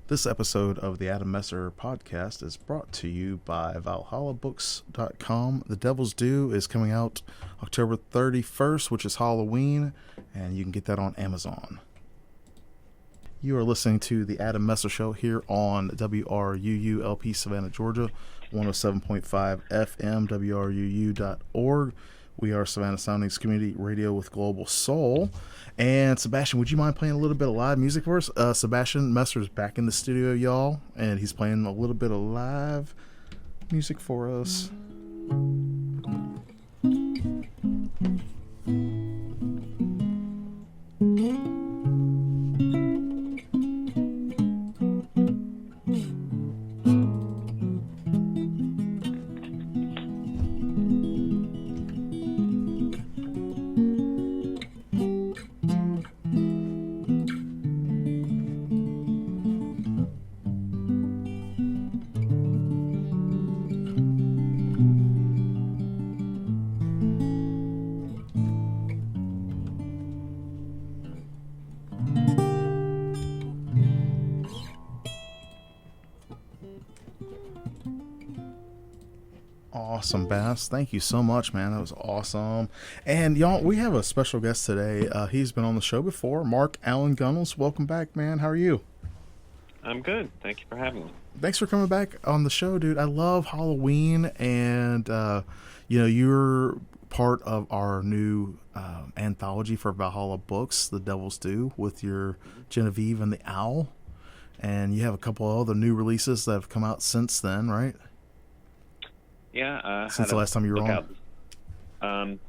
This episode of the Adam Messer podcast is brought to you by ValhallaBooks.com. The Devil's Due is coming out October 31st, which is Halloween, and you can get that on Amazon. You are listening to the Adam Messer Show here on WRUU-LP Savannah, Georgia, 107.5 FM, WRUU.org. We are Savannah Soundings Community Radio with Global Soul. And Sebastian, would you mind playing a little bit of live music for us? Sebastian Messer's back in the studio, y'all, and he's playing a little bit of live music for us. Awesome, Bass. Thank you so much, man. That was awesome. And y'all, we have a special guest today. He's been on the show before. Allan Gunnells. Welcome back, man. How are you? I'm good. Thank you for having me. Thanks for coming back on the show, dude. I love Halloween, and you're part of our new anthology for Valhalla Books, The Devil's Due, with your Genevieve and the Owl. And you have a couple of other new releases that have come out since then, right? Yeah. Since the last time you were on?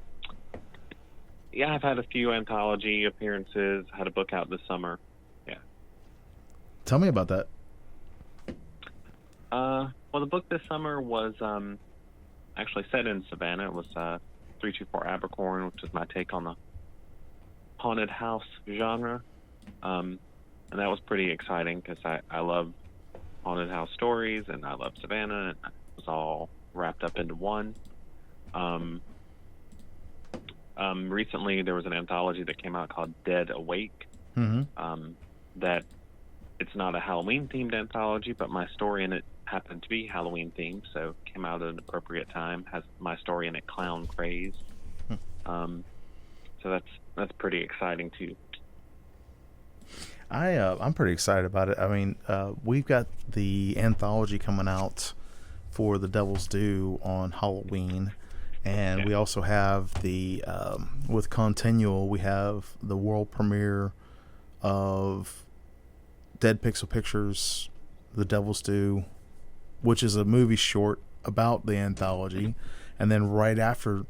Yeah, I've had a few anthology appearances, had a book out this summer. Yeah. Tell me about that. Well, the book this summer was actually set in Savannah. It was 324 Abercorn, which is my take on the haunted house genre. And that was pretty exciting because I love haunted house stories and I love Savannah, and it was all wrapped up into one. Recently there was an anthology that came out called Dead Awake. That it's not a Halloween themed anthology, but my story in it happened to be Halloween themed, so it came out at an appropriate time. Has my story in it, Clown Craze. So that's pretty exciting too. I'm pretty excited about it. I mean, we've got the anthology coming out for The Devil's Due on Halloween, and we also have the with Continual, we have the world premiere of Dead Pixel Pictures, The Devil's Due, which is a movie short about the anthology, and then right after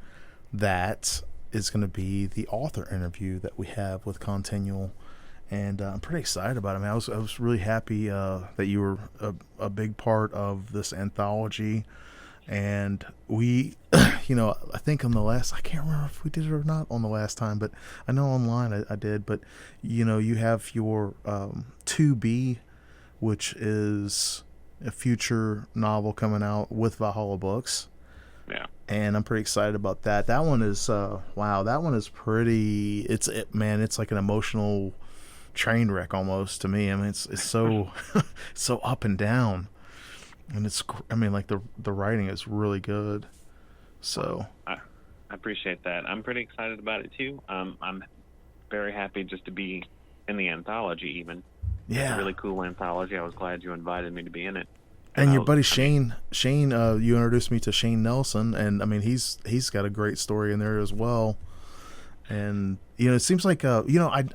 that is going to be the author interview that we have with Continual. And I'm pretty excited about it. I mean, I was really happy that you were a big part of this anthology. And we, I think on the last, I can't remember if we did it or not on the last time, but I know online I did. But, you have your 2B, which is a future novel coming out with Valhalla Books. Yeah. And I'm pretty excited about that. That one is, wow, that one is pretty, it's like an emotional train wreck almost to me. I mean, it's so so up and down, and the writing is really good. So I appreciate that. I'm pretty excited about it too. I'm very happy just to be in the anthology. Even it's a really cool anthology. I was glad you invited me to be in it. And your buddy Shane, you introduced me to Shane Nelson, and I mean he's got a great story in there as well. And, it seems like, I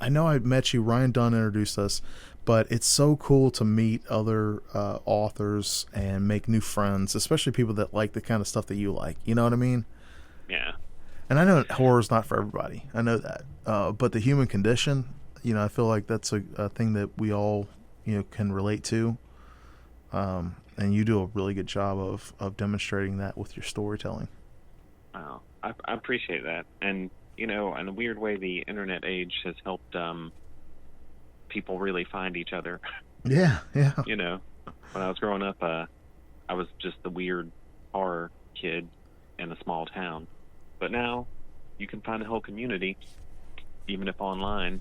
know I met you, Ryan Dunn introduced us, but it's so cool to meet other authors and make new friends, especially people that like the kind of stuff that you like. You know what I mean? Yeah. And I know horror's not for everybody. I know that. But the human condition, I feel like that's a thing that we all, can relate to. And you do a really good job of demonstrating that with your storytelling. Wow. I appreciate that. And, in a weird way, the internet age has helped people really find each other. Yeah. When I was growing up, I was just the weird horror kid in a small town. But now you can find a whole community, even if online,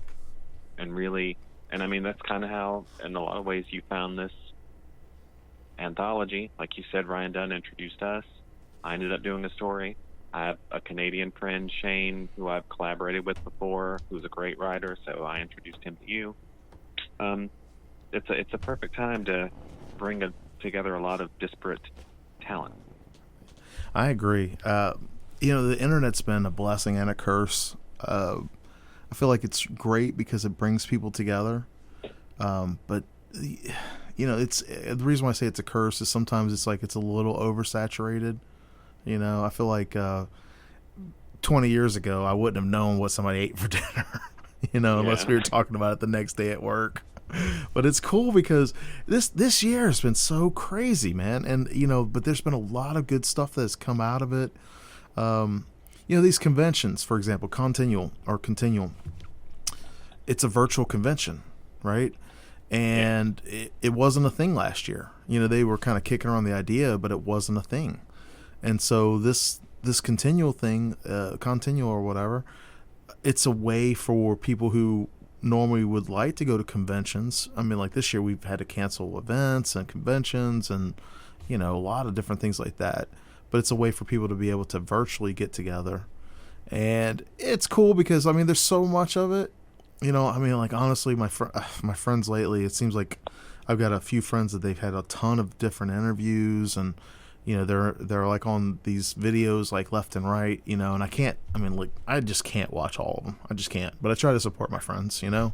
and really And I mean, that's kind of how, in a lot of ways, you found this anthology. Like you said, Ryan Dunn introduced us. I ended up doing a story. I have a Canadian friend, Shane, who I've collaborated with before, who's a great writer, so I introduced him to you. It's a perfect time to bring together a lot of disparate talent. I agree. The internet's been a blessing and a curse. I feel like it's great because it brings people together. But it's the reason why I say it's a curse is sometimes it's like it's a little oversaturated. I feel like 20 years ago I wouldn't have known what somebody ate for dinner, unless we were talking about it the next day at work. But it's cool because this year has been so crazy, man. And but there's been a lot of good stuff that's come out of it. These conventions, for example, Continual, it's a virtual convention, right? And it wasn't a thing last year. They were kind of kicking around the idea, but it wasn't a thing. And so this Continual thing, Continual or whatever, it's a way for people who normally would like to go to conventions. I mean, like this year we've had to cancel events and conventions and, a lot of different things like that. But it's a way for people to be able to virtually get together. And it's cool because, there's so much of it. Honestly, my friends lately, it seems like I've got a few friends that they've had a ton of different interviews and, they're like on these videos like left and right, and I just can't watch all of them. I just can't. But I try to support my friends, Well,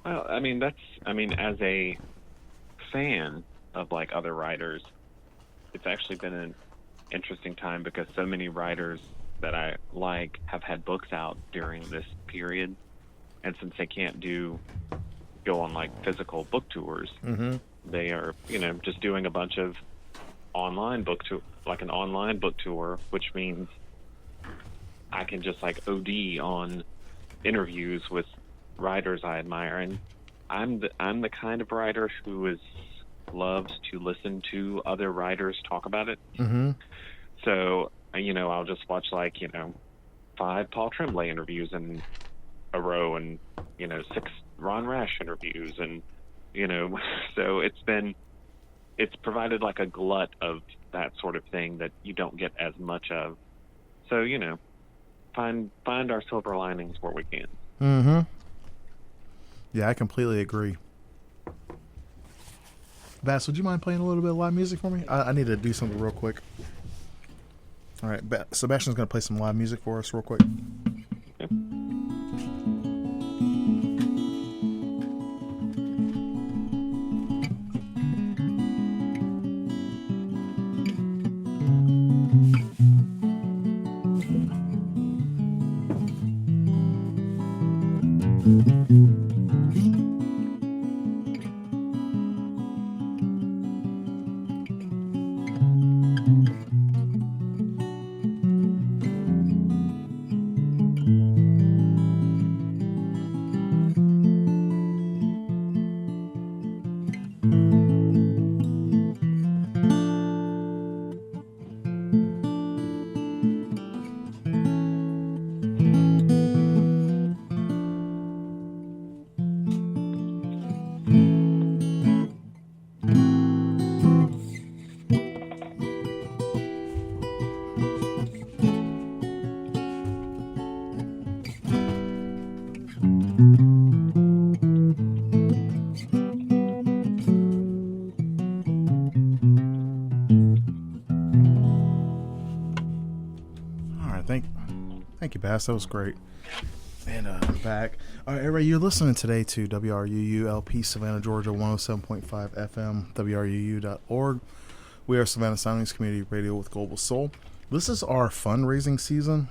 as a fan of like other writers, it's actually been an interesting time because so many writers that I like have had books out during this period, and since they can't go on like physical book tours, they are just doing a bunch of online book tour, like an online book tour, which means I can just like OD on interviews with writers I admire, and I'm the kind of writer who loves to listen to other writers talk about it. So I'll just watch 5 Paul Tremblay interviews in a row and 6 Ron Rash interviews, and so it's provided like a glut of that sort of thing that you don't get as much of. So find our silver linings where we can. Yeah, I completely agree. Bass, would you mind playing a little bit of live music for me? I need to do something real quick. All right, Sebastian's going to play some live music for us real quick. Yep. Thank you, Bass. That was great. And I'm back. All right, everybody, you're listening today to WRUU-LP Savannah, Georgia, 107.5 FM, WRUU.org. We are Savannah Soundings Community Radio with Global Soul. This is our fundraising season,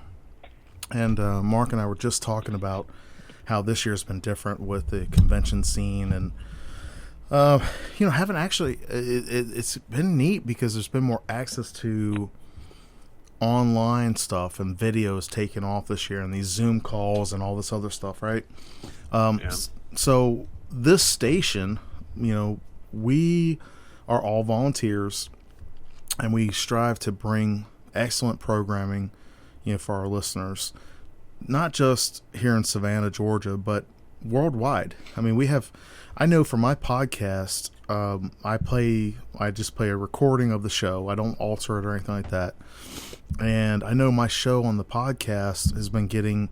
and Mark and I were just talking about how this year's been different with the convention scene, and haven't actually. It's been neat because there's been more access to online stuff and videos taken off this year, and these Zoom calls and all this other stuff, right? So this station, we are all volunteers, and we strive to bring excellent programming, for our listeners. not just here in Savannah, Georgia, but worldwide. I mean, I know for my podcast, I just play a recording of the show. I don't alter it or anything like that. And I know my show on the podcast has been getting,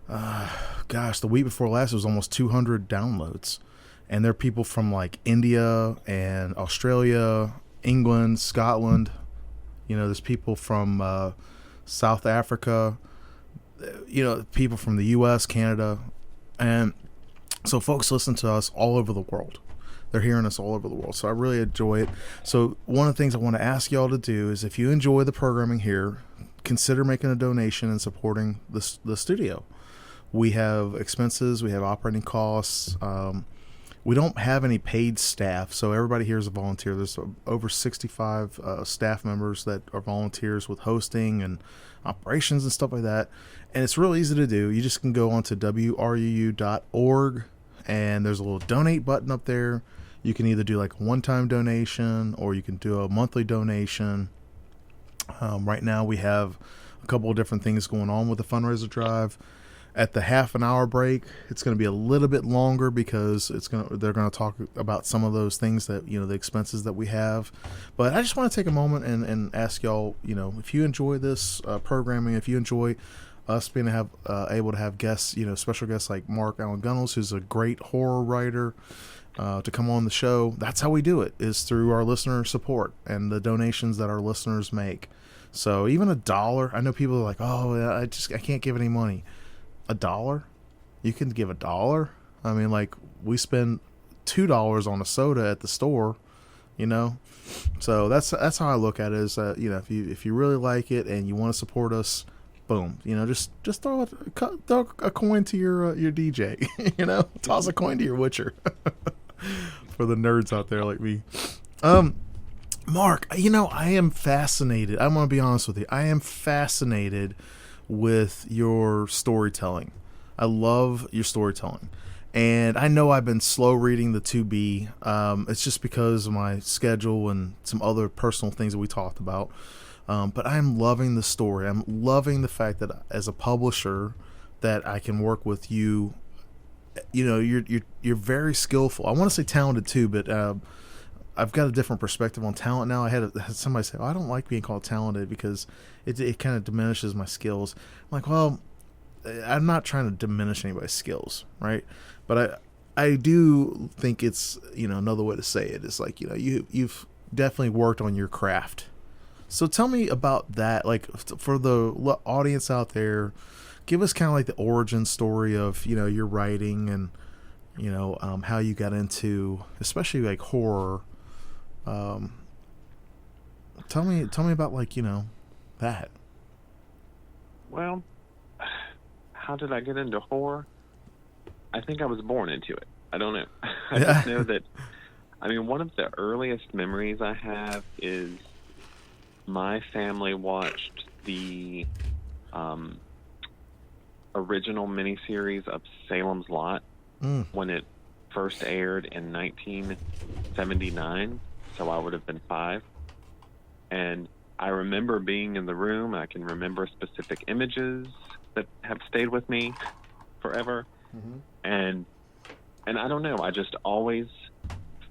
the week before last, it was almost 200 downloads. And there are people from like India and Australia, England, Scotland. There's people from South Africa, people from the U.S., Canada. And so folks listen to us all over the world. They're hearing us all over the world. So I really enjoy it. So one of the things I want to ask y'all to do is, if you enjoy the programming here, consider making a donation and supporting the studio. We have expenses. We have operating costs. We don't have any paid staff, so everybody here is a volunteer. There's over 65 staff members that are volunteers with hosting and operations and stuff like that. And it's real easy to do. You just can go onto WRUU.org, and there's a little donate button up there. You can either do like a one-time donation, or you can do a monthly donation. Right now we have a couple of different things going on with the fundraiser drive. At the half an hour break, it's going to be a little bit longer because they're going to talk about some of those things that, the expenses that we have. But I just want to take a moment and ask y'all, if you enjoy this programming, if you enjoy us being able to have guests, special guests like Allan Gunnells, who's a great horror writer, to come on the show. That's how we do it, is through our listener support and the donations that our listeners make. So even $1, I know people are like, oh, I can't give any money. $1, you can give $1. I mean, like, we spend $2 on a soda at the store, so that's how I look at it, is that, if you really like it and you want to support us, boom, just throw a coin to your DJ, toss a coin to your Witcher. For the nerds out there like me. Mark, I am fascinated. I'm going to be honest with you. I am fascinated with your storytelling. I love your storytelling. And I know I've been slow reading the 2B. It's just because of my schedule and some other personal things that we talked about. But I'm loving the story. I'm loving the fact that as a publisher that I can work with you. You're very skillful. I want to say talented too, but I've got a different perspective on talent now. I had somebody say, I don't like being called talented because it kind of diminishes my skills. I'm like, well, I'm not trying to diminish anybody's skills, right? But I do think it's, another way to say it is like, you've definitely worked on your craft. So tell me about that. Like, for the audience out there, give us kind of like the origin story of, your writing and, how you got into, especially like horror. Tell me about like, that. Well, how did I get into horror? I think I was born into it. I don't know. I just know that, one of the earliest memories I have is my family watched the original miniseries of Salem's Lot when it first aired in 1979. So I would have been 5. And I remember being in the room. I can remember specific images that have stayed with me forever. Mm-hmm. And I don't know, I just always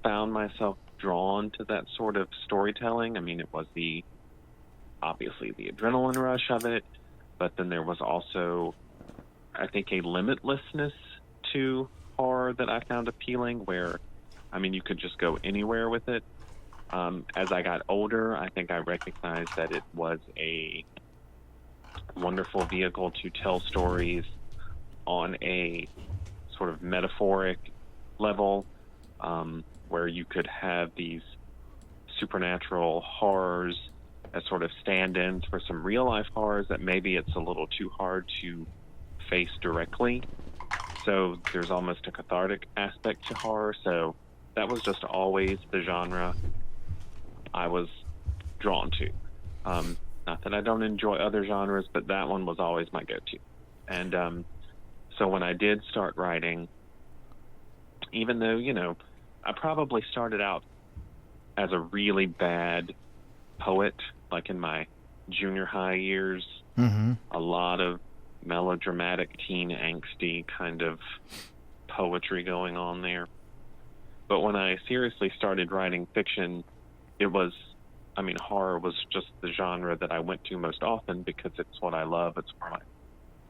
found myself drawn to that sort of storytelling. It was obviously the adrenaline rush of it, but then there was also, I think, a limitlessness to horror that I found appealing, where, you could just go anywhere with it. As I got older, I think I recognized that it was a wonderful vehicle to tell stories on a sort of metaphoric level, where you could have these supernatural horrors as sort of stand-ins for some real-life horrors that maybe it's a little too hard to face directly. So there's almost a cathartic aspect to horror. So that was just always the genre I was drawn to. Not that I don't enjoy other genres, but that one was always my go-to. And so when I did start writing, even though, I probably started out as a really bad poet, like in my junior high years, a lot of melodramatic, teen angsty kind of poetry going on there. But when I seriously started writing fiction, horror was just the genre that I went to most often because it's what I love. It's where my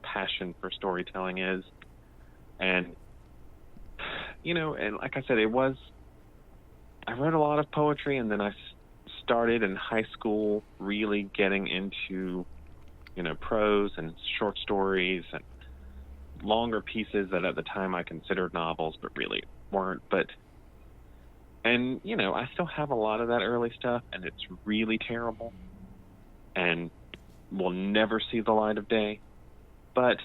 passion for storytelling is. And, and like I said, I wrote a lot of poetry, and then I started in high school really getting into, prose and short stories and longer pieces that at the time I considered novels, but really weren't. And, I still have a lot of that early stuff, and it's really terrible and will never see the light of day. But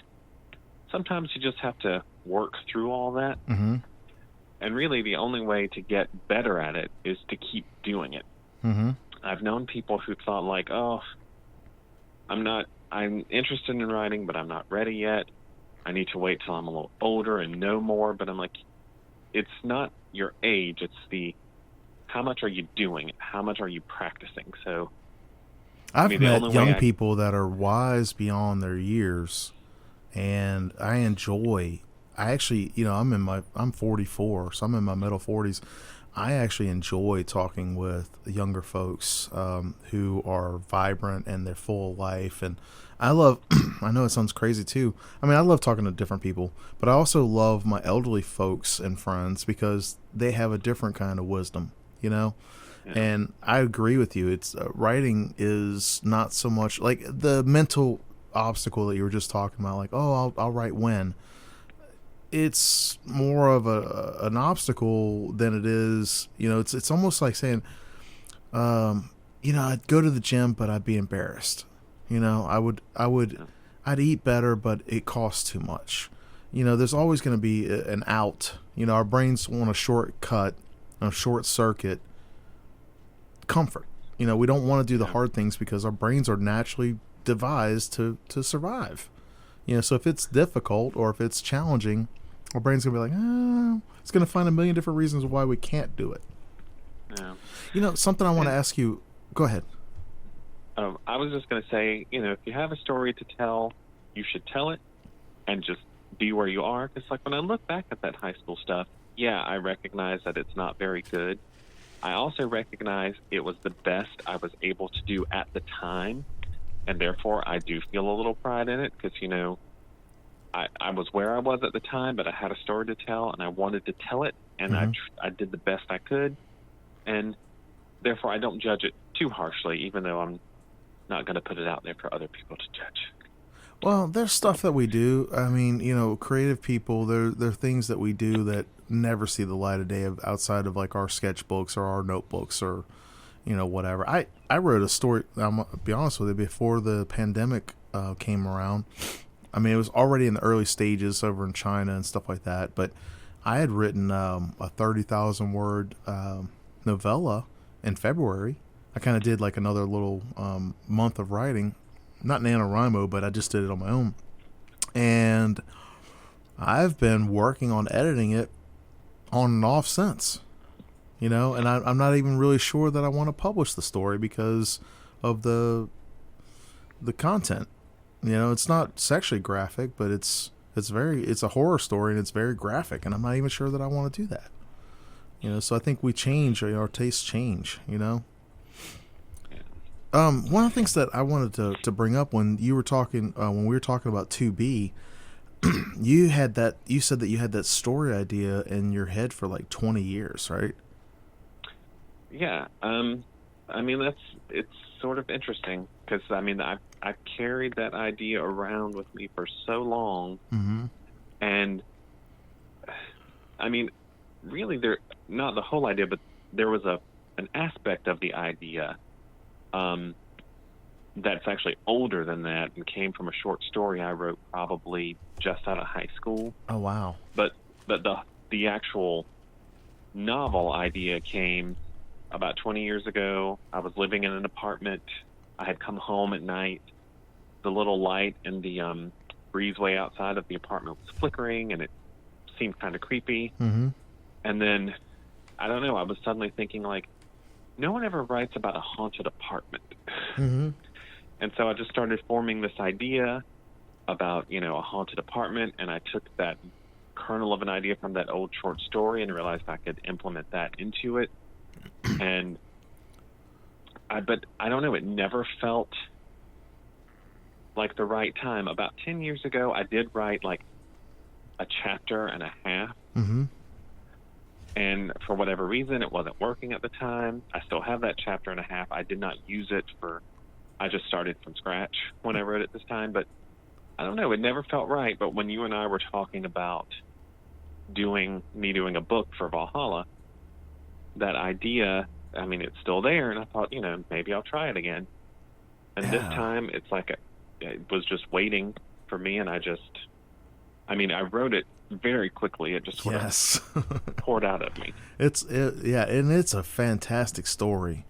sometimes you just have to work through all that. Mm-hmm. And really the only way to get better at it is to keep doing it. Mm-hmm. I've known people who thought like, I'm interested in writing, but I'm not ready yet. I need to wait till I'm a little older and know more. But I'm like, it's not your age. It's how much are you doing it? How much are you practicing? So I've met young people that are wise beyond their years, and I actually, I'm 44, so I'm in my middle 40s. I actually enjoy talking with younger folks who are vibrant and they're full of life. And I love, I know it sounds crazy too. I love talking to different people, but I also love my elderly folks and friends because they have a different kind of wisdom, Yeah. And I agree with you. It's writing is not so much like the mental obstacle that you were just talking about, like, I'll write when. It's more of an obstacle than it is, it's almost like saying, I'd go to the gym, but I'd be embarrassed. I'd eat better, but it costs too much. There's always going to be an out. Our brains want a shortcut, a short circuit comfort. We don't want to do the hard things because our brains are naturally devised to survive. So if it's difficult or if it's challenging, our brain's going to be like, it's going to find a million different reasons why we can't do it. Yeah. Something I want to ask you. Go ahead. I was just going to say, if you have a story to tell, you should tell it and just be where you are. Because like when I look back at that high school stuff, I recognize that it's not very good. I also recognize it was the best I was able to do at the time. And therefore, I do feel a little pride in it because, I was where I was at the time, but I had a story to tell, and I wanted to tell it, and I did the best I could. And therefore, I don't judge it too harshly, even though I'm not going to put it out there for other people to judge. Well, there's stuff that we do. Creative people, there are things that we do that never see the light of day outside of like our sketchbooks or our notebooks or, whatever. I wrote a story, I'm going to be honest with you, before the pandemic came around. It was already in the early stages over in China and stuff like that, but I had written a 30,000 word novella in February. I kind of did like another little month of writing, not NaNoWriMo, but I just did it on my own. And I've been working on editing it on and off since, and I'm not even really sure that I want to publish the story because of the content. It's not sexually graphic, but it's a horror story and it's very graphic, and I'm not even sure that I want to do that. So I think we change, our tastes change, One of the things that I wanted to bring up when you were talking, when we were talking about 2B, you said that you had that story idea in your head for like 20 years, right? Yeah. It's sort of interesting because I carried that idea around with me for so long. Mm-hmm. And really not the whole idea, but there was an aspect of the idea that's actually older than that and came from a short story I wrote probably just out of high school. Oh, wow. But the actual novel idea came about 20 years ago. I was living in an apartment. I had come home at night. The little light in the breezeway outside of the apartment was flickering, and it seemed kind of creepy. Mm-hmm. And then, I don't know, I was suddenly thinking, like, no one ever writes about a haunted apartment. Mm-hmm. And so I just started forming this idea, about, a haunted apartment, and I took that kernel of an idea from that old short story and realized I could implement that into it. And but I don't know, it never felt like the right time. About 10 years ago, I did write like a chapter and a half. Mm-hmm. And for whatever reason, it wasn't working at the time. I still have that chapter and a half. I did not use it I just started from scratch when I wrote it this time. But I don't know, it never felt right. But when you and I were talking about doing a book for Valhalla, that idea, I mean, it's still there. And I thought, maybe I'll try it again. And this time it's like it was just waiting for me. And I wrote it very quickly. It just sort of poured out of me. And it's a fantastic story.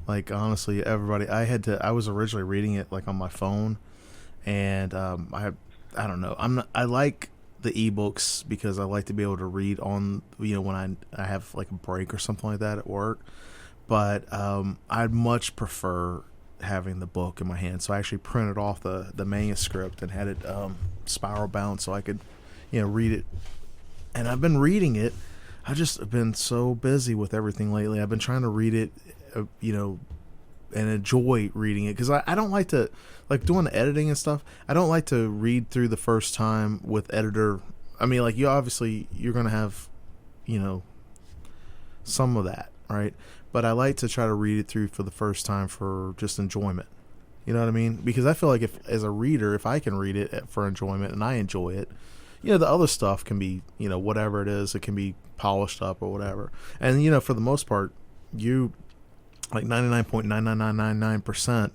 Like, honestly, everybody, I was originally reading it like on my phone, and I don't know, I like the ebooks because I like to be able to read on, when I have like a break or something like that at work. But I'd much prefer having the book in my hand. So I actually printed off the manuscript and had it spiral bound so I could read it. And I've been reading it. I've just been so busy with everything lately. I've been trying to read it, and enjoy reading it. Because I don't like to, like doing the editing and stuff, I don't like to read through the first time with editor. I mean, like, you're going to have, some of that, right? But I like to try to read it through for the first time for just enjoyment. You know what I mean? Because I feel like as a reader, if I can read it for enjoyment and I enjoy it, the other stuff can be, whatever it is, it can be polished up or whatever. And, for the most part, you, like 99.99999%,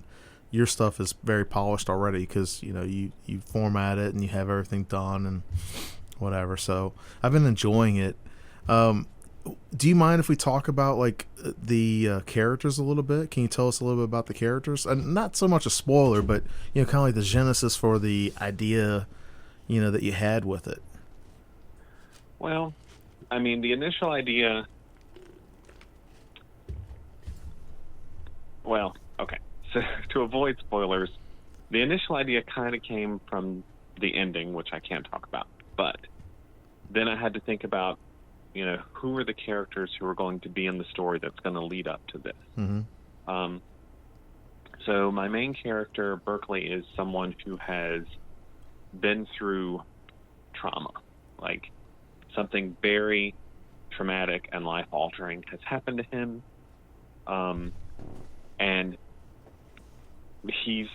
your stuff is very polished already because, you format it and you have everything done and whatever. So I've been enjoying it. Do you mind if we talk about, like, the characters a little bit? Can you tell us a little bit about the characters? And not so much a spoiler, but, kind of like the genesis for the idea that you had with it. Well, I mean, the initial idea... Well, okay. So to avoid spoilers, the initial idea kind of came from the ending, which I can't talk about. But then I had to think about, who are the characters who are going to be in the story that's going to lead up to this. Mm-hmm. So my main character, Berkeley, is someone who has been through trauma. Like, something very traumatic and life-altering has happened to him. And he's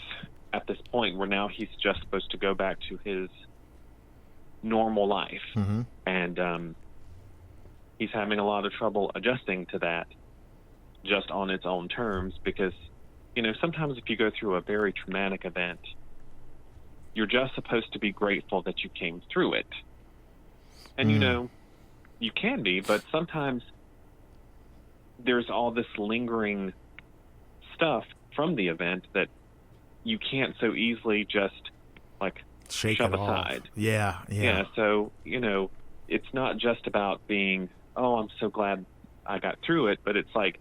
at this point where now he's just supposed to go back to his normal life. Mm-hmm. And he's having a lot of trouble adjusting to that just on its own terms because, sometimes if you go through a very traumatic event, you're just supposed to be grateful that you came through it. And, you can be, but sometimes there's all this lingering stuff from the event that you can't so easily just, like, shove it aside. Yeah. So, it's not just about being, oh, I'm so glad I got through it, but it's like,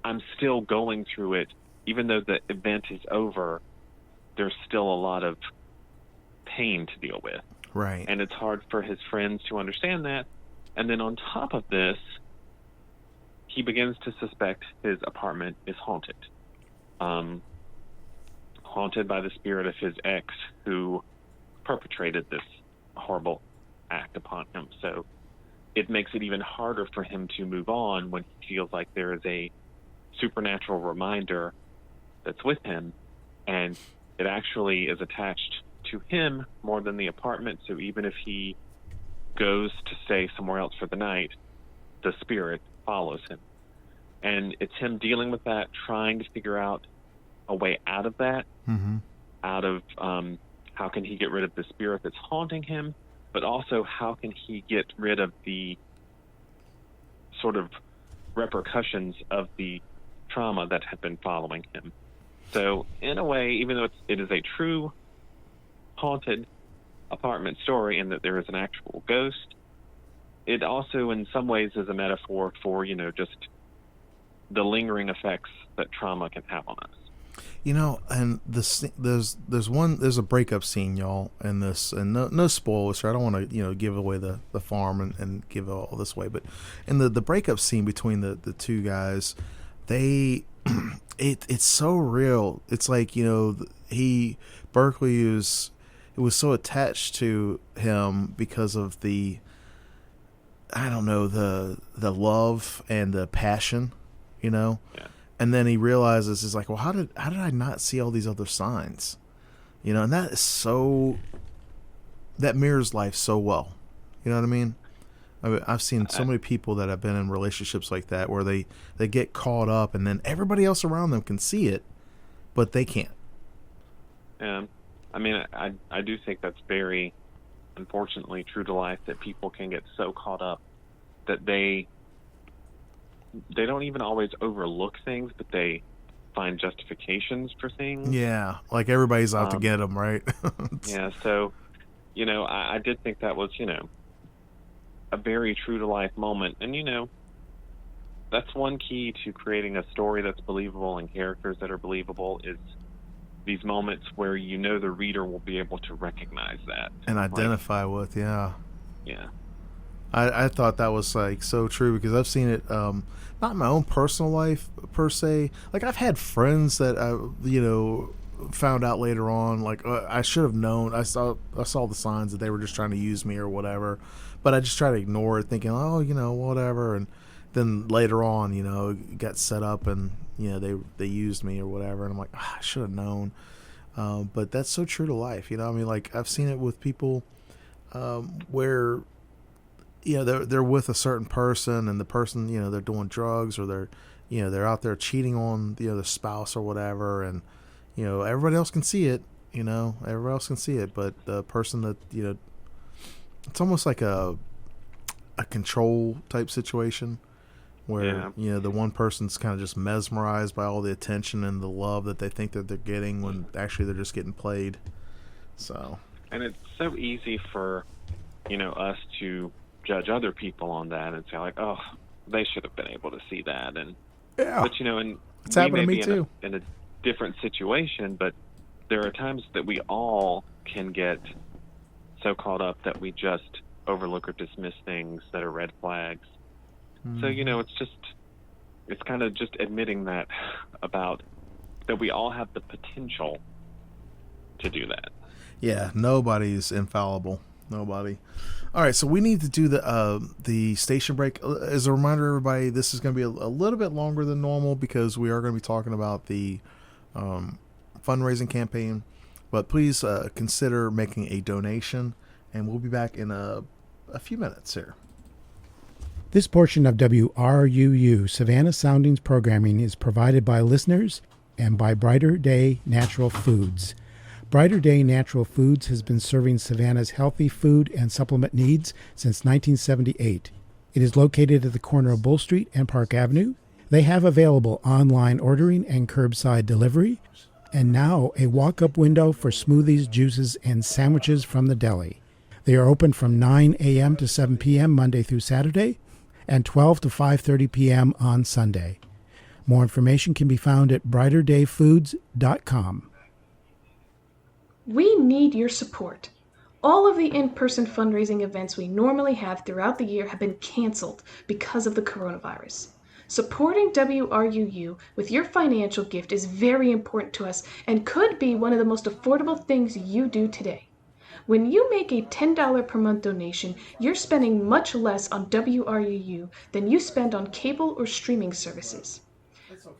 I'm still going through it. Even though the event is over, there's still a lot of pain to deal with. Right. And it's hard for his friends to understand that. And then on top of this, he begins to suspect his apartment is haunted. Haunted by the spirit of his ex who perpetrated this horrible act upon him. So it makes it even harder for him to move on when he feels like there is a supernatural reminder that's with him, and it actually is attached to him more than the apartment. So even if he goes to stay somewhere else for the night, the spirit follows him. And it's him dealing with that, trying to figure out a way out of that, mm-hmm. out of how can he get rid of the spirit that's haunting him, but also how can he get rid of the sort of repercussions of the trauma that had been following him. So in a way, even though it is a true haunted apartment story and that there is an actual ghost, it also in some ways is a metaphor for, just the lingering effects that trauma can have on us. And there's a breakup scene, y'all, in this, and no spoilers. So I don't want to give away the farm and give all this away, but in the breakup scene between the two guys, they it's so real. It's like Berkeley was so attached to him because of the, I don't know, the love and the passion, Yeah. And then he realizes, he's like, well, how did I not see all these other signs? And that mirrors life so well. You know what I mean? I've seen so many people that have been in relationships like that where they get caught up and then everybody else around them can see it, but they can't. Yeah. I mean, I do think that's very, unfortunately, true to life, that people can get so caught up that they don't even always overlook things, but they find justifications for things. Yeah, like everybody's out to get them, right? Yeah, so, I did think that was, a very true-to-life moment. And, that's one key to creating a story that's believable and characters that are believable, is these moments where the reader will be able to recognize that. And identify with, yeah. Yeah. I thought that was so true, because I've seen it, not in my own personal life per se. Like, I've had friends that I found out later on, like, I should have known. I saw the signs that they were just trying to use me or whatever, but I just try to ignore it, thinking, oh, whatever. And then later on, it got set up and they used me or whatever, and I'm like, I should have known. But that's so true to life, I mean, like, I've seen it with people where they're with a certain person, and the person, they're doing drugs, or they're out there cheating on the spouse or whatever, and everybody else can see it. Everybody else can see it, but the person that it's almost like a control type situation where the one person's kind of just mesmerized by all the attention and the love that they think that they're getting, when actually they're just getting played. So, and it's so easy for us to judge other people on that and say, like, oh, they should have been able to see that. And yeah, but and it's happened to me too in a different situation, but there are times that we all can get so caught up that we just overlook or dismiss things that are red flags. So it's kind of just admitting that we all have the potential to do that. Yeah, nobody's infallible. Nobody. All right, so we need to do the station break. As a reminder, everybody, this is going to be a little bit longer than normal, because we are going to be talking about the fundraising campaign. But please consider making a donation, and we'll be back in a few minutes here. This portion of WRUU Savannah Soundings programming is provided by listeners and by Brighter Day Natural Foods. Brighter Day Natural Foods has been serving Savannah's healthy food and supplement needs since 1978. It is located at the corner of Bull Street and Park Avenue. They have available online ordering and curbside delivery, and now a walk-up window for smoothies, juices, and sandwiches from the deli. They are open from 9 a.m. to 7 p.m. Monday through Saturday, and 12 to 5:30 p.m. on Sunday. More information can be found at brighterdayfoods.com. We need your support. All of the in-person fundraising events we normally have throughout the year have been canceled because of the coronavirus. Supporting WRUU with your financial gift is very important to us and could be one of the most affordable things you do today. When you make a $10 per month donation, you're spending much less on WRUU than you spend on cable or streaming services.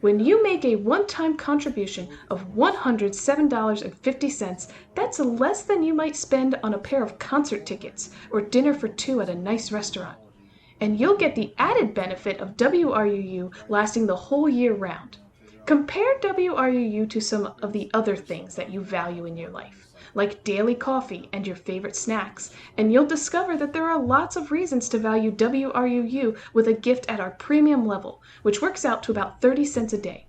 When you make a one-time contribution of $107.50, that's less than you might spend on a pair of concert tickets or dinner for two at a nice restaurant. And you'll get the added benefit of WRUU lasting the whole year round. Compare WRUU to some of the other things that you value in your life, like daily coffee and your favorite snacks, and you'll discover that there are lots of reasons to value WRUU with a gift at our premium level, which works out to about 30 cents a day.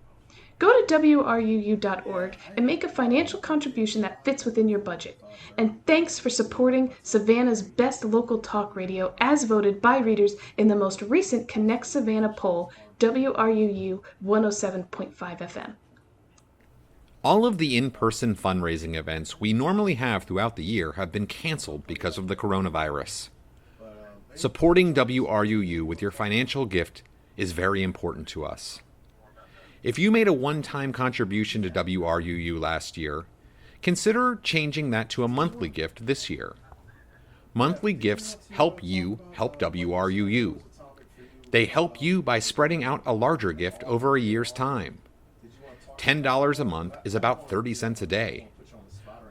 Go to WRUU.org and make a financial contribution that fits within your budget. And thanks for supporting Savannah's best local talk radio as voted by readers in the most recent Connect Savannah poll, WRUU 107.5 FM. All of the in-person fundraising events we normally have throughout the year have been canceled because of the coronavirus. Supporting WRUU with your financial gift is very important to us. If you made a one-time contribution to WRUU last year, consider changing that to a monthly gift this year. Monthly gifts help you help WRUU. They help you by spreading out a larger gift over a year's time. $10 a month is about 30 cents a day,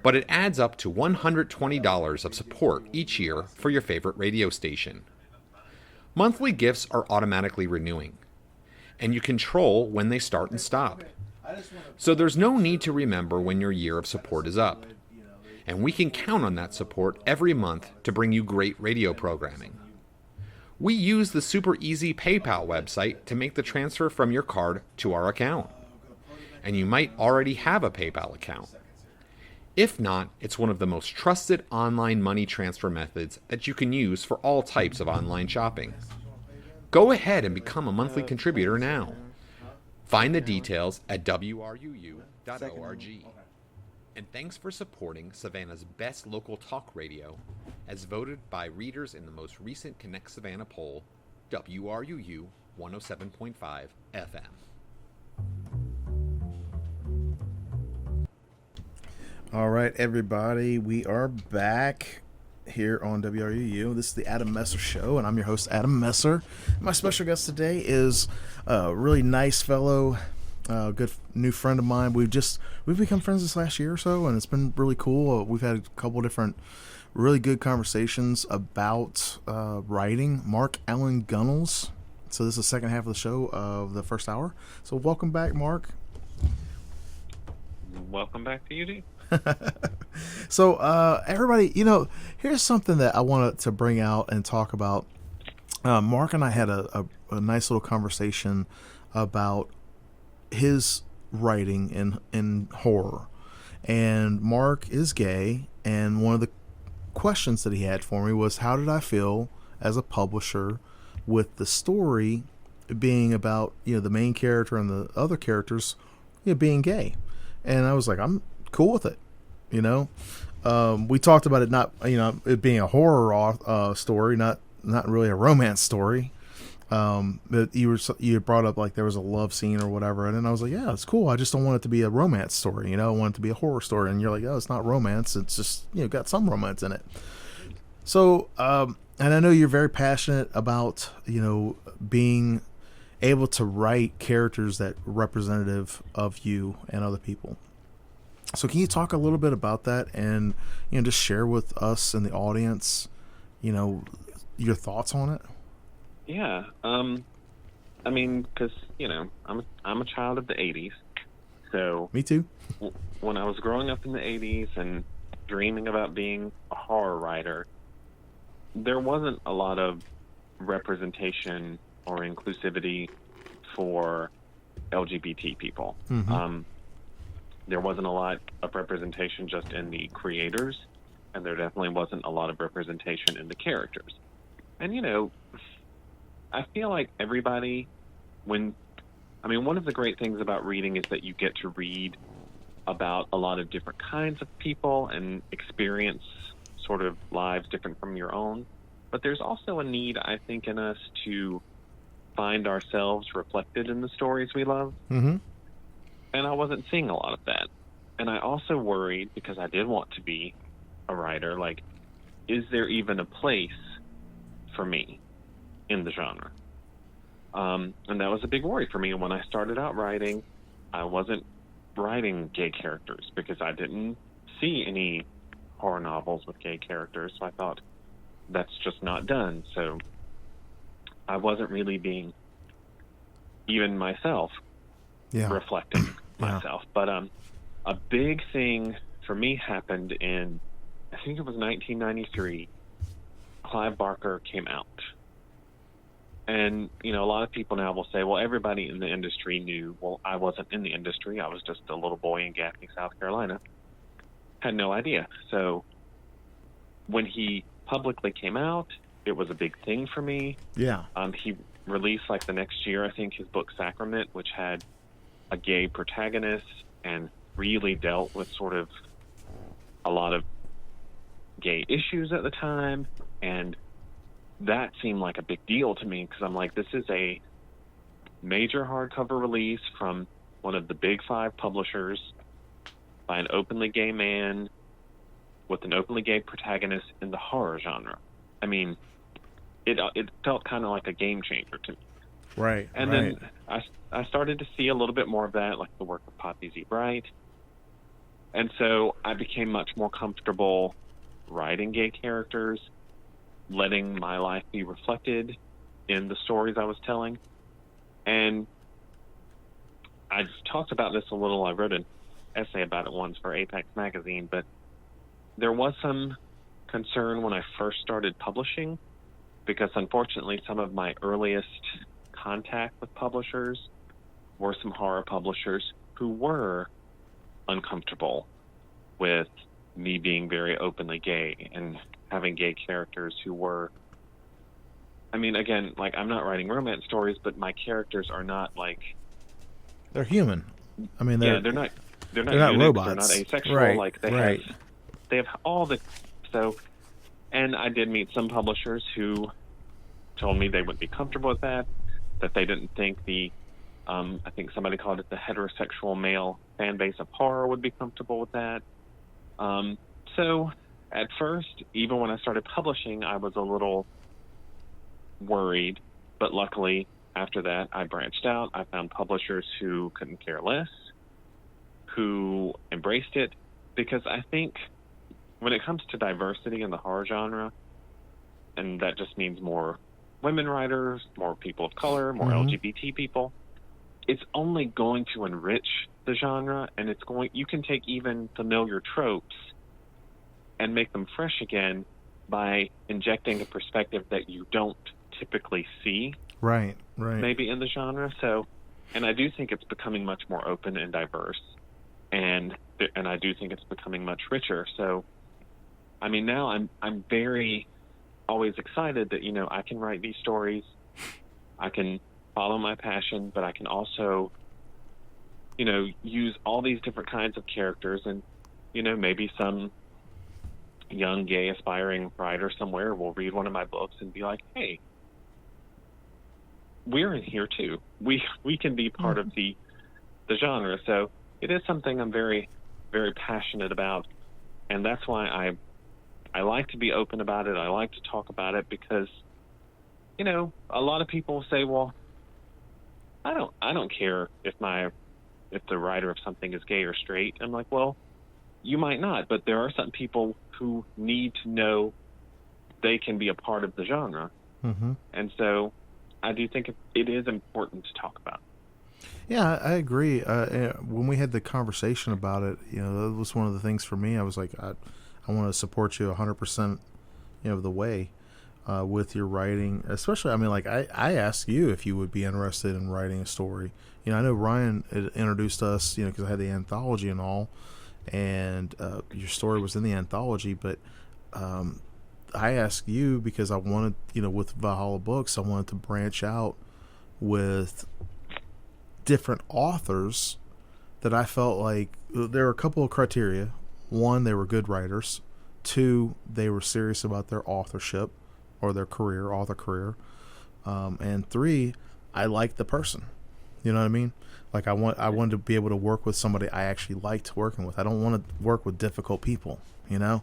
but it adds up to $120 of support each year for your favorite radio station. Monthly gifts are automatically renewing, and you control when they start and stop. So there's no need to remember when your year of support is up, and we can count on that support every month to bring you great radio programming. We use the super easy PayPal website to make the transfer from your card to our account. And you might already have a PayPal account. If not, it's one of the most trusted online money transfer methods that you can use for all types of online shopping. Go ahead and become a monthly contributor now. Find the details at wruu.org. And thanks for supporting Savannah's best local talk radio, as voted by readers in the most recent Connect Savannah poll, WRUU 107.5 FM. All right, everybody, we are back here on WRUU. This is the Adam Messer Show, and I'm your host, Adam Messer. My special guest today is a really nice fellow, good new friend of mine. We've become friends this last year or so, and it's been really cool. We've had a couple different really good conversations about writing. Allan Gunnells. So this is the second half of the show of the first hour. So welcome back, Mark. Welcome back to you, D. So everybody, here's something that I wanted to bring out and talk about. Mark and I had a nice little conversation about his writing in horror, and Mark is gay, and one of the questions that he had for me was, how did I feel as a publisher with the story being about the main character and the other characters being gay? And I was like, I'm cool with it. We talked about it not it being a horror story, not really a romance story. But you brought up like there was a love scene or whatever, and then I was like, yeah, it's cool. I just don't want it to be a romance story. I want it to be a horror story. And you're like, oh, it's not romance. It's just got some romance in it. So and I know you're very passionate about being able to write characters that are representative of you and other people. So can you talk a little bit about that and just share with us and the audience your thoughts on it? Yeah, I mean, because I'm a child of the '80s, so me too. When I was growing up in the '80s and dreaming about being a horror writer, there wasn't a lot of representation or inclusivity for LGBT people. Mm-hmm. There wasn't a lot of representation just in the creators, and there definitely wasn't a lot of representation in the characters. And, I feel like everybody, one of the great things about reading is that you get to read about a lot of different kinds of people and experience sort of lives different from your own. But there's also a need, I think, in us to find ourselves reflected in the stories we love. Mm-hmm. And I wasn't seeing a lot of that. And I also worried, because I did want to be a writer, like, is there even a place for me in the genre? And that was a big worry for me. And when I started out writing, I wasn't writing gay characters because I didn't see any horror novels with gay characters. So I thought, that's just not done. So I wasn't really being even myself. Yeah. Reflecting myself. But a big thing for me happened in, I think it was 1993. Clive Barker came out. And, a lot of people now will say, well, everybody in the industry knew. Well, I wasn't in the industry. I was just a little boy in Gaffney, South Carolina. Had no idea. So when he publicly came out, it was a big thing for me. Yeah. He released, the next year, I think, his book Sacrament, which had a gay protagonist and really dealt with sort of a lot of gay issues at the time, and that seemed like a big deal to me because I'm like, this is a major hardcover release from one of the big 5 publishers by an openly gay man with an openly gay protagonist in the horror genre. I mean, it felt kind of like a game changer to me. Right. And then I started to see a little bit more of that, like the work of Poppy Z. Bright. And so I became much more comfortable writing gay characters, letting my life be reflected in the stories I was telling. And I talked about this a little. I wrote an essay about it once for Apex magazine, but there was some concern when I first started publishing because unfortunately some of my earliest contact with publishers were some horror publishers who were uncomfortable with me being very openly gay and having gay characters who were, I mean, again, like, I'm not writing romance stories, but my characters are not like, they're human. I mean, they're not not robots. They're not asexual. Right, like they have all the, so, and I did meet some publishers who told me they wouldn't be comfortable with that they didn't think the, I think somebody called it the heterosexual male fan base of horror would be comfortable with that. So at first, even when I started publishing, I was a little worried, but luckily after that, I branched out. I found publishers who couldn't care less, who embraced it, because I think when it comes to diversity in the horror genre, and that just means more women writers, more people of color, more LGBT people, it's only going to enrich the genre, and you can take even familiar tropes and make them fresh again by injecting a perspective that you don't typically see. Right. Maybe in the genre. So, and I do think it's becoming much more open and diverse, and I do think it's becoming much richer. So, I mean, now I'm very always excited that, I can write these stories, I can follow my passion, but I can also, use all these different kinds of characters, and, maybe some young gay aspiring writer somewhere will read one of my books and be like, hey, we're in here too. We can be part of the genre. So it is something I'm very, very passionate about, and that's why I like to be open about it. I like to talk about it because, a lot of people say, well, I don't care if the writer of something is gay or straight. I'm like, well, you might not, but there are some people who need to know they can be a part of the genre. Mm-hmm. And so I do think it is important to talk about. Yeah, I agree. When we had the conversation about it, that was one of the things for me. I was like, I want to support you 100%, of the way with your writing. Especially, I mean, like I asked you if you would be interested in writing a story. I know Ryan had introduced us, because I had the anthology and all, and your story was in the anthology. But I asked you because I wanted, with Valhalla Books, I wanted to branch out with different authors that I felt like there were a couple of criteria. One, they were good writers. Two, they were serious about their authorship or their author career. And three, I liked the person. You know what I mean? Like I wanted to be able to work with somebody I actually liked working with. I don't want to work with difficult people, And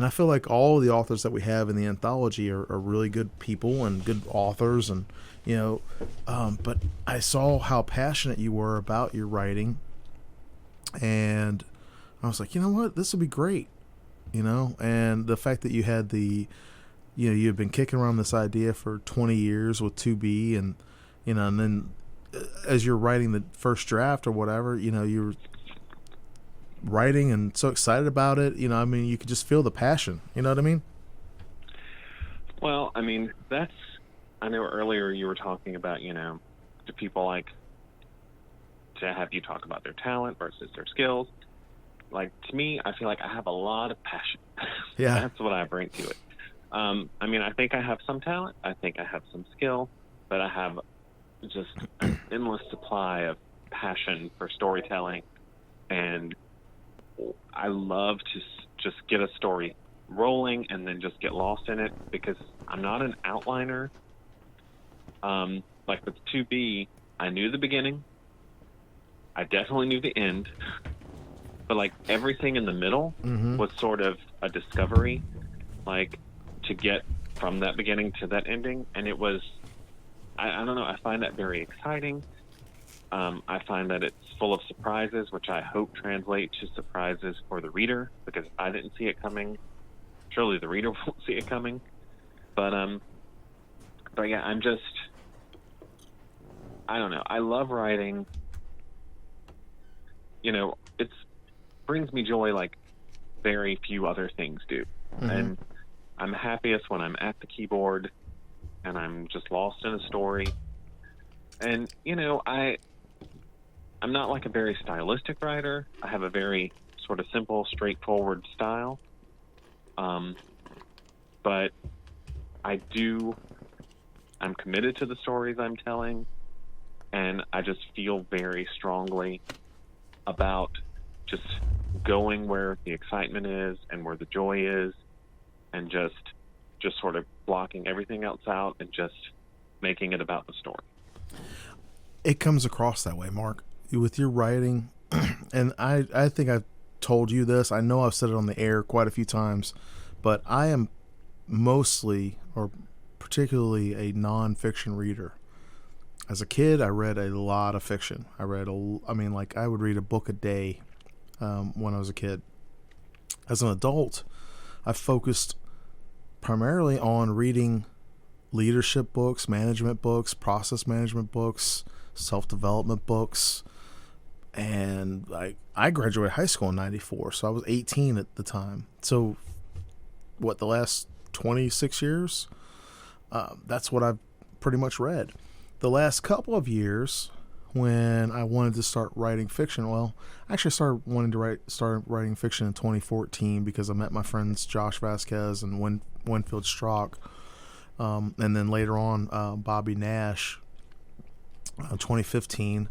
I feel like all the authors that we have in the anthology are really good people and good authors, and but I saw how passionate you were about your writing, and I was like, you know what, this will be great, and the fact that you had you've been kicking around this idea for 20 years with 2B, and and then as you're writing the first draft or whatever, you're writing and so excited about it, I mean, you could just feel the passion, you know what I mean? Well, I mean, I know earlier you were talking about, do people like to have you talk about their talent versus their skills? Like, to me, I feel like I have a lot of passion. Yeah. That's what I bring to it. I mean, I think I have some talent. I think I have some skill, but I have just an endless supply of passion for storytelling and I love to just get a story rolling and then just get lost in it, because I'm not an outliner. Like with 2B, I knew the beginning. I definitely knew the end. But like everything in the middle was sort of a discovery, like to get from that beginning to that ending. And it was, I don't know, I find that very exciting. I find that it's full of surprises, which I hope translate to surprises for the reader, because if I didn't see it coming, surely the reader won't see it coming. But yeah, I don't know. I love writing. You know, it's brings me joy like very few other things do. And I'm happiest when I'm at the keyboard and I'm just lost in a story. And, you know, I'm not like a very stylistic writer. I have a very sort of simple, straightforward style. But I'm committed to the stories I'm telling, and I just feel very strongly about just going where the excitement is and where the joy is, and just sort of blocking everything else out and just making it about the story. It comes across that way, Mark, with your writing. And I think I've told you this. I know I've said it on the air quite a few times, but I am mostly, or particularly, a nonfiction reader. As a kid, I read a lot of fiction. I would read a book a day when I was a kid. As an adult, I focused primarily on reading leadership books, management books, process management books, self-development books. And I graduated high school in 94, so I was 18 at the time. So the last 26 years, that's what I've pretty much read. The last couple of years, when I wanted to start writing fiction, well, I actually started writing fiction in 2014 because I met my friends Josh Vasquez and Winfield Strock, and then later on Bobby Nash, 2015,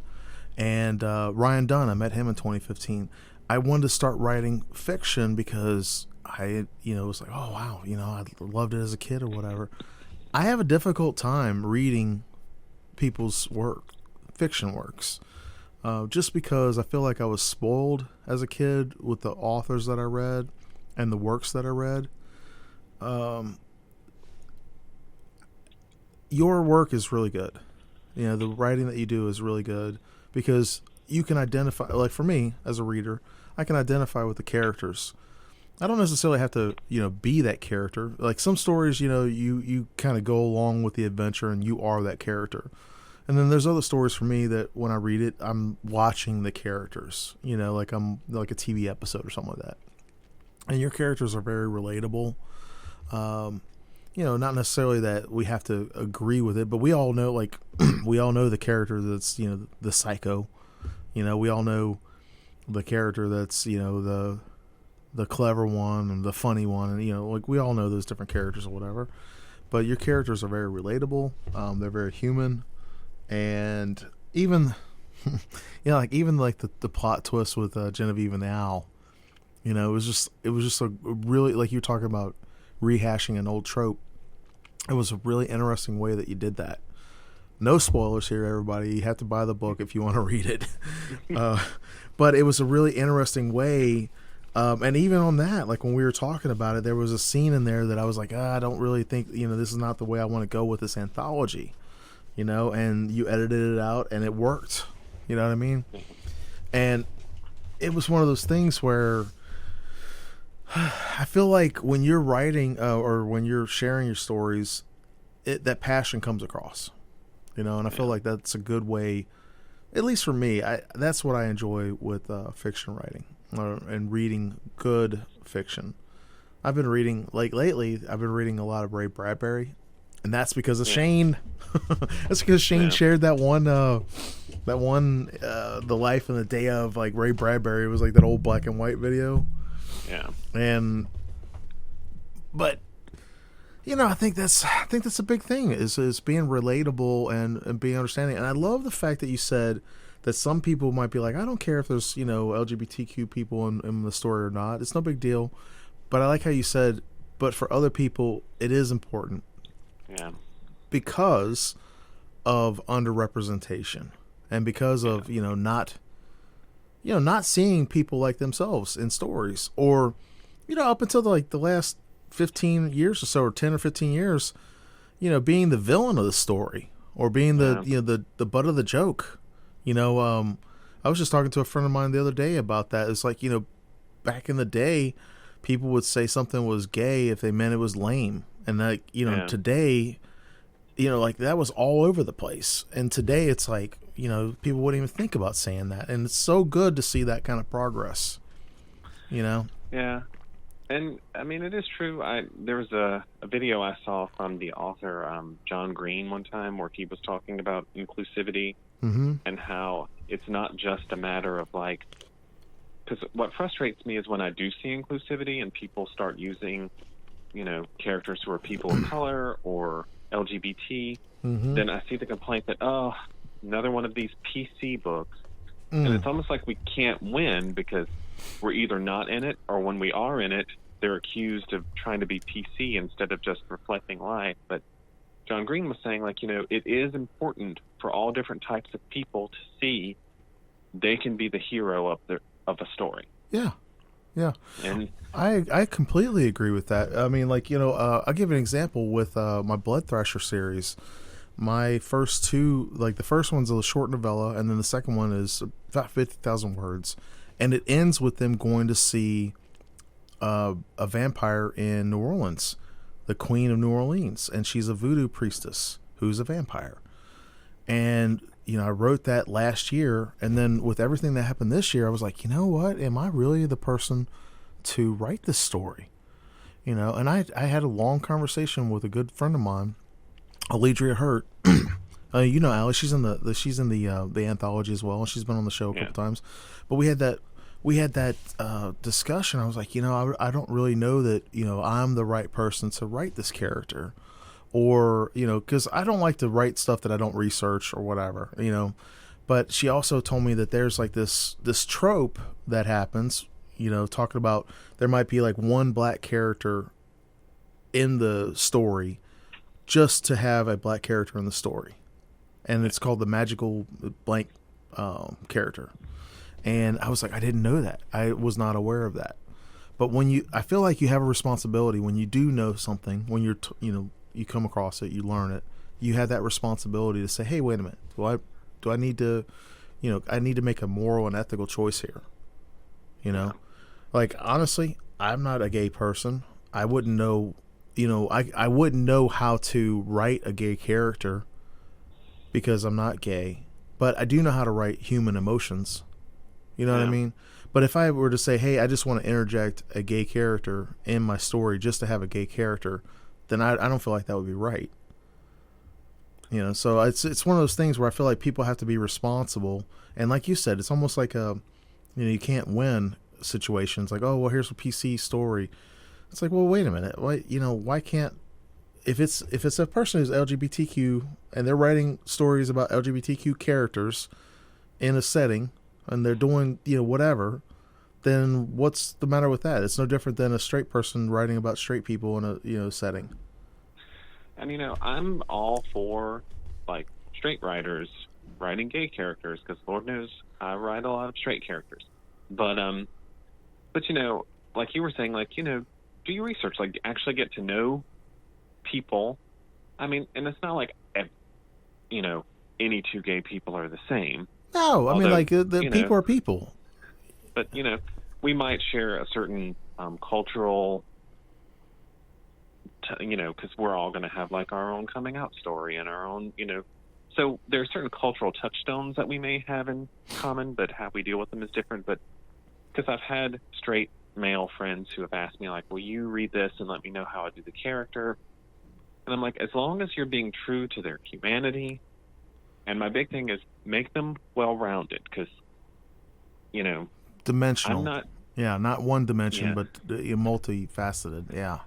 and Ryan Dunn. I met him in 2015. I wanted to start writing fiction because I, was like, oh wow, I loved it as a kid or whatever. I have a difficult time reading people's fiction works, just because I feel like I was spoiled as a kid with the authors that I read and the works that I read. Your work is really good. The writing that you do is really good because you can identify, like for me as a reader, I can identify with the characters. I don't necessarily have to, be that character. Like some stories, you kind of go along with the adventure and you are that character. And then there's other stories for me that when I read it, I'm watching the characters, like I'm like a TV episode or something like that. And your characters are very relatable. Not necessarily that we have to agree with it, but we all know, we all know the character that's, the psycho. We all know the character that's, the clever one and the funny one. And, we all know those different characters or whatever. But your characters are very relatable. They're very human. And even, the plot twist with Genevieve and the Owl, it was just a really, like you were talking about rehashing an old trope. It was a really interesting way that you did that. No spoilers here, everybody. You have to buy the book if you want to read it. But it was a really interesting way. And even on that, like when we were talking about it, there was a scene in there that I was like, I don't really think, this is not the way I want to go with this anthology. And you edited it out and it worked. You know what I mean? And it was one of those things where I feel like when you're writing or when you're sharing your stories, that passion comes across, and I feel like that's a good way, at least for me, that's what I enjoy with fiction writing and reading good fiction. I've been reading, lately, I've been reading a lot of Ray Bradbury. And that's because of Shane. That's because Shane shared that one, the life and the day of Ray Bradbury. It was like that old black and white video. Yeah. But I think that's a big thing is being relatable and being understanding. And I love the fact that you said that some people might be like, I don't care if there's, LGBTQ people in the story or not. It's no big deal. But I like how you said, but for other people, it is important. Yeah. Because of underrepresentation and because of, not seeing people like themselves in stories, or, up until the last 15 years or so, or 10 or 15 years, being the villain of the story, or being the butt of the joke. I was just talking to a friend of mine the other day about that. It's like, back in the day, people would say something was gay if they meant it was lame. And today, that was all over the place. And today it's like, people wouldn't even think about saying that. And it's so good to see that kind of progress, Yeah. And I mean, it is true. There was a video I saw from the author, John Green, one time, where he was talking about inclusivity, and how it's not just a matter of because what frustrates me is when I do see inclusivity and people start using, characters who are people of color or LGBT, then I see the complaint that, another one of these PC books. And it's almost like we can't win because we're either not in it, or when we are in it, they're accused of trying to be PC instead of just reflecting life. But John Green was saying, it is important for all different types of people to see they can be the hero of a story. Yeah. Yeah. And I completely agree with that. I mean, I'll give an example with my Blood Thrasher series. My first two, the first one's a short novella, and then the second one is about 50,000 words. And it ends with them going to see a vampire in New Orleans, the Queen of New Orleans, and she's a voodoo priestess who's a vampire. And I wrote that last year, and then with everything that happened this year, I was like, you know what? Am I really the person to write this story? And I had a long conversation with a good friend of mine, Alidria Hurt. Allie, she's in the anthology as well, and she's been on the show a couple times. But we had that discussion. I was like, I don't really know that I'm the right person to write this character, or because I don't like to write stuff that I don't research or whatever, But she also told me that there's this trope that happens, talking about there might be one black character in the story just to have a black character in the story, and it's called the magical blank character. And I was like, I didn't know that. I was not aware of that. But I feel like you have a responsibility when you do know something, when you're, you come across it, you learn it, you have that responsibility to say, hey, wait a minute. Do I need to, I need to make a moral and ethical choice here. Honestly, I'm not a gay person. I wouldn't know, I wouldn't know how to write a gay character because I'm not gay, but I do know how to write human emotions. You know what I mean? But if I were to say, hey, I just want to interject a gay character in my story just to have a gay character, then I don't feel like that would be right. So it's one of those things where I feel like people have to be responsible. And like you said, it's almost like you can't win situations. Like, oh, well, here's a PC story. It's like, well, wait a minute. Why can't, if it's a person who's LGBTQ and they're writing stories about LGBTQ characters in a setting, and they're doing, whatever, then what's the matter with that? It's no different than a straight person writing about straight people in a, setting. And, I'm all for, straight writers writing gay characters, because Lord knows I write a lot of straight characters. But like you were saying, do your research, actually get to know people. I mean, and it's not like, any two gay people are the same. No, I mean, people are people. But, we might share a certain cultural, because we're all going to have, our own coming out story and our own, So there are certain cultural touchstones that we may have in common, but how we deal with them is different. But because I've had straight male friends who have asked me, will you read this and let me know how I do the character? And I'm like, as long as you're being true to their humanity. And my big thing is make them well-rounded, because, dimensional. I'm not. Yeah, not one dimension, but multifaceted. Yeah.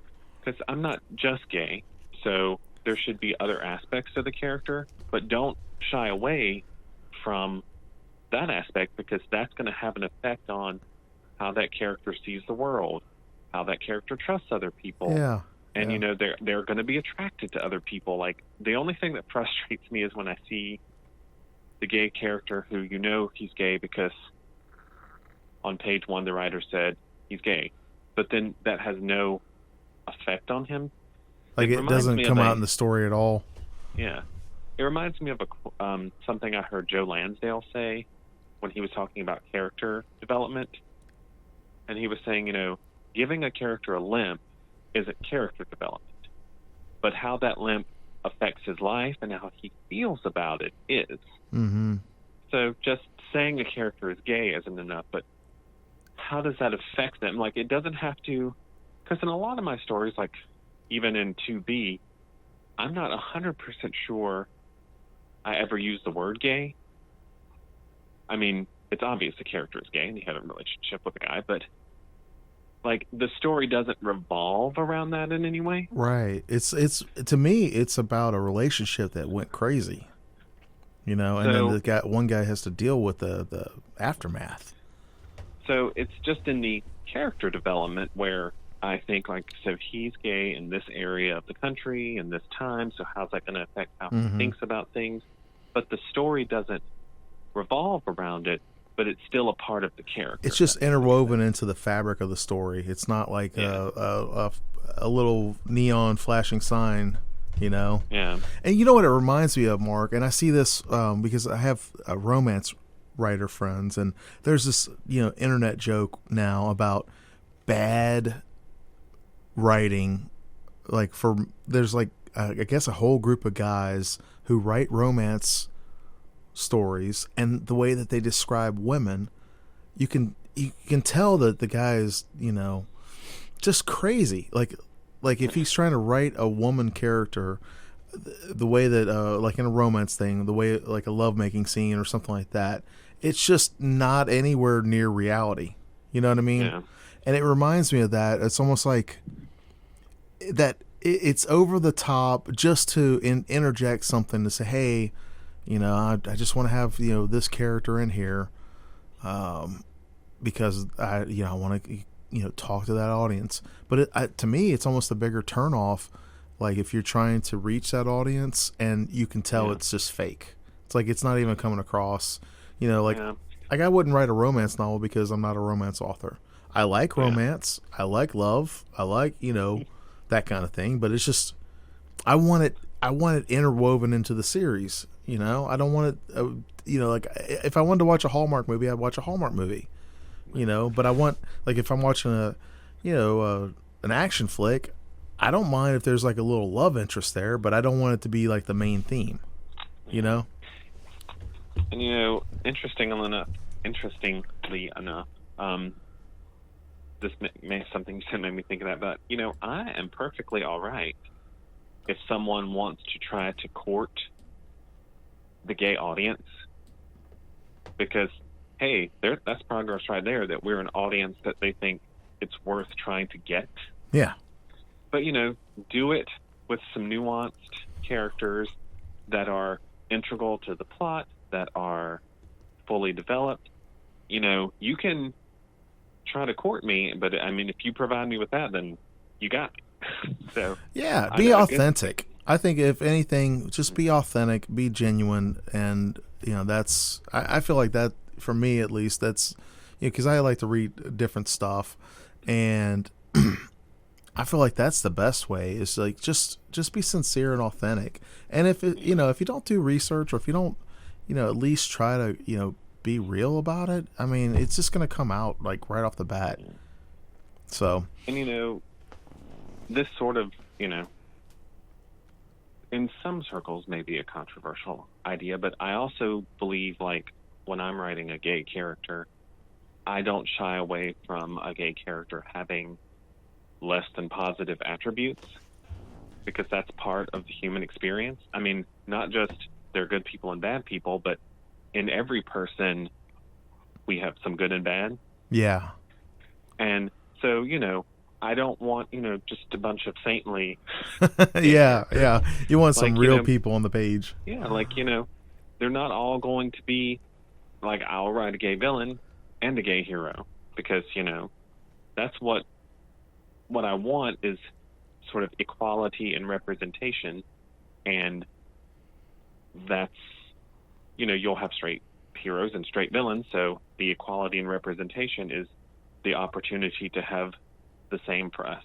Because I'm not just gay, so there should be other aspects of the character, but don't shy away from, that aspect, because that's going to have an effect on how that character sees the world, how that character trusts other people. Yeah. And, yeah. you know, they're going to be attracted to other people. Like, the only thing that frustrates me is when I see the gay character who, you know, he's gay because on page 1 the writer said he's gay, but then that has no effect on him. Like, it doesn't come out in the story at all. Yeah. It reminds me of something I heard Joe Lansdale say when he was talking about character development. And he was saying, you know, giving a character a limp isn't character development, but how that limp affects his life and how he feels about it is. Mm-hmm. So just saying a character is gay isn't enough, but how does that affect them? Like, it doesn't have to, because in a lot of my stories, like even in 2B, I'm not 100% sure I ever use the word gay. I mean, it's obvious the character is gay and he had a relationship with a guy, but like, the story doesn't revolve around that in any way. Right. It's to me, it's about a relationship that went crazy, you know, and then one guy has to deal with the aftermath. So it's just in the character development where I think, like, so he's gay in this area of the country in this time, so how's that going to affect how he thinks about things? But the story doesn't revolve around it, but it's still a part of the character. It's just interwoven into the fabric of the story. It's not like a little neon flashing sign, you know? Yeah. And you know what it reminds me of, Mark? And I see this because I have romance writer friends, and there's this, you know, internet joke now about bad writing. Like, there's like, I guess a whole group of guys who write romance stories, and the way that they describe women, you can tell that the guy is, you know, just crazy. Like if he's trying to write a woman character, the way that like in a romance thing, the way like a lovemaking scene or something like that, it's just not anywhere near reality. You know what I mean? Yeah. And it reminds me of that. It's almost like that. It's over the top just to interject something to say, hey, you know, I just want to have, you know, this character in here, because I want to, you know, talk to that audience. But to me, it's almost a bigger turnoff. Like, if you're trying to reach that audience and you can tell it's just fake. It's like it's not even coming across. You know, like I wouldn't write a romance novel because I'm not a romance author. I like romance. I like love. I like, you know, that kind of thing. But it's just, I want it interwoven into the series. You know, I don't want it, you know, like if I wanted to watch a Hallmark movie, I'd watch a Hallmark movie, you know, but I want, like, if I'm watching an action flick, I don't mind if there's like a little love interest there, but I don't want it to be like the main theme, you know? And, you know, interestingly enough, this may something you said made me think of that, but, you know, I am perfectly all right if someone wants to try to court the gay audience, because, hey, that's progress right there, that we're an audience that they think it's worth trying to get. Yeah. But, you know, do it with some nuanced characters that are integral to the plot, that are fully developed. You know, you can try to court me, but I mean, if you provide me with that, then you got me. So yeah, be authentic. I think if anything, just be authentic, be genuine, and, you know, that's, I feel like that, for me at least, that's, you know, because I like to read different stuff, and I feel like that's the best way, is like just be sincere and authentic. And if you know, if you don't do research, or if you don't, you know, at least try to, you know, be real about it, I mean, it's just going to come out like right off the bat. So, and, you know, this sort of, you know, in some circles may be a controversial idea, but I also believe, like, when I'm writing a gay character, I don't shy away from a gay character having less than positive attributes, because that's part of the human experience. I mean, not just they're good people and bad people, but in every person we have some good and bad. Yeah. And so, you know, I don't want, you know, just a bunch of saintly. yeah. You want some like, real you know, people on the page. Yeah, like, you know, they're not all going to be like I'll write a gay villain and a gay hero, because that's what I want, is sort of equality and representation. And that's, you'll have straight heroes and straight villains, so the equality and representation is the opportunity to have the same for us.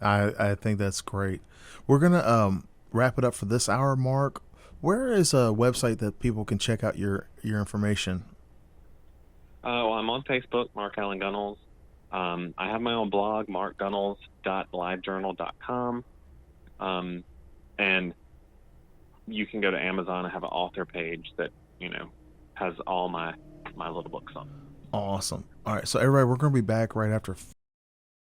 I think that's great. We're gonna wrap it up for this hour, Mark. Where is a website that people can check out your information? Well, I'm on Facebook, Mark Allan Gunnells. I have my own blog, markgunnells.livejournal.com. And you can go to Amazon. I have an author page that, has all my little books on. Awesome. All right, so everybody, we're going to be back right after